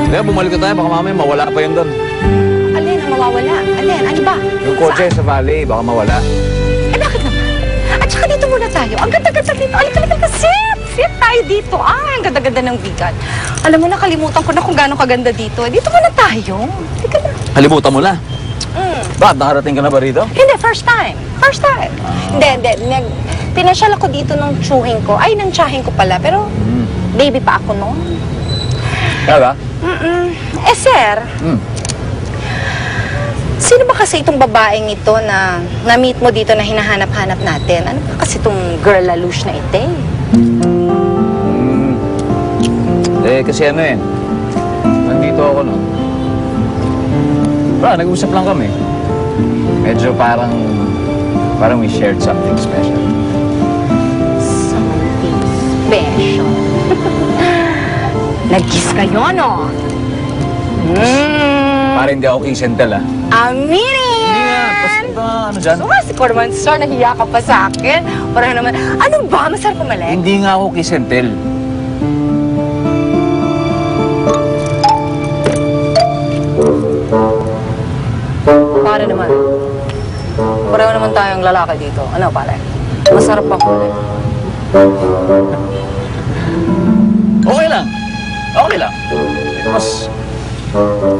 Kaya bumalik na tayo, baka mamaya mawala pa yun doon. Alin ang mawawala? Alin? Ano ba? Yung kotse sa valley, baka mawala. Eh, bakit naman? At saka dito muna tayo. Ang ganda-ganda dito. Alika. Sit! Sit tayo dito. Ay, ang ganda-ganda ng bigat. Alam mo, nakalimutan ko na kung gaano kaganda dito. Dito muna tayo. Halika na. Kalimutan mo na. Bakit? Nakarating ka na ba rito? Hindi, first time. First time. Hindi. Pinasyal ako dito ng tsuhin ko. Ay, ng tsahin ko pala. Pero, baby pa ako noon. Kaya ba? Eh, sir, sino ba kasi itong babaeng ito na na-meet mo dito na hinahanap-hanap natin? Ano ba kasi itong girl lalouche na ite? Kasi ano eh. Nandito ako noon. Nag-usap lang kami. Medyo parang we shared something special. Something special. Nag-kiss kayo, no? Parang hindi ako kiss and tell, ah. Aminin! Hindi nga. Basta ba, ano dyan? Sumasi ko naman, sir. Nahiya ka pa sa akin. Parang naman, ano ba? Masarap kumalik? Hindi nga ako kiss and tell. Pare naman. Pareho naman tayong lalaki dito. Ano, pare? Masarap ba kumalik? Okay lang. Okay lang. Mas...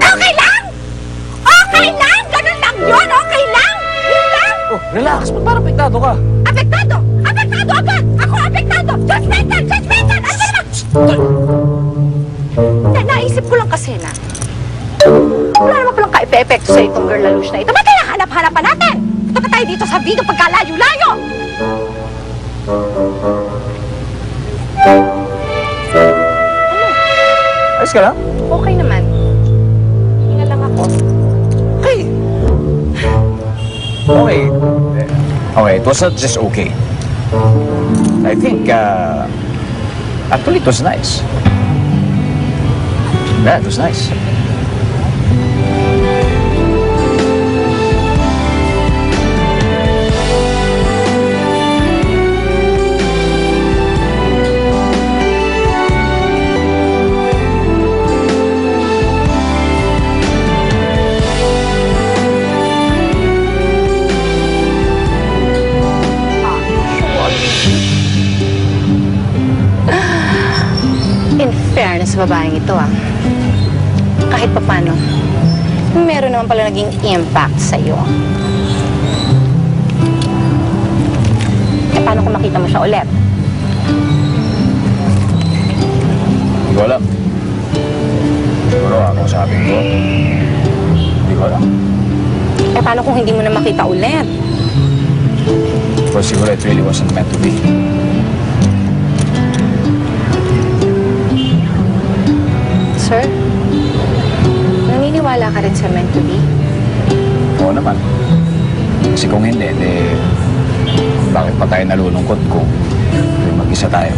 Okay lang! Okay lang! Ganun lang yun! Okay lang! Yun lang! Oh, relax. Ba't parang apektado ka? Apektado! Apektado agad! Ako apektado! Judgmental! Judgmental! Ano ba naman? Naisip ko lang kasi na wala naman palang ka-epekto sa itong girl lalouche na ito. Ba't kaya hanap-hanapan natin? Ito pa tayo dito sa video pagkalayo-layo! Ayos ka lang? Okay naman. Hinga lang ako. Okay. Okay. Okay, it was not just okay. I think, actually, it was nice. Yeah, it was nice. In fairness sa babaeng ito, kahit papano, meron naman pala naging impact sa'yo. Eh, paano kung makita mo siya ulit? Hindi ko alam. Siguro ako sabi ko. Hindi ko alam. Eh, paano kung hindi mo na makita ulit? Pero siguro it really wasn't meant to be. Sir, naniniwala ka rin sa meant to be? Oo naman. Kasi kung hindi, bakit pa tayo nalulungkot kung mag-isa tayo?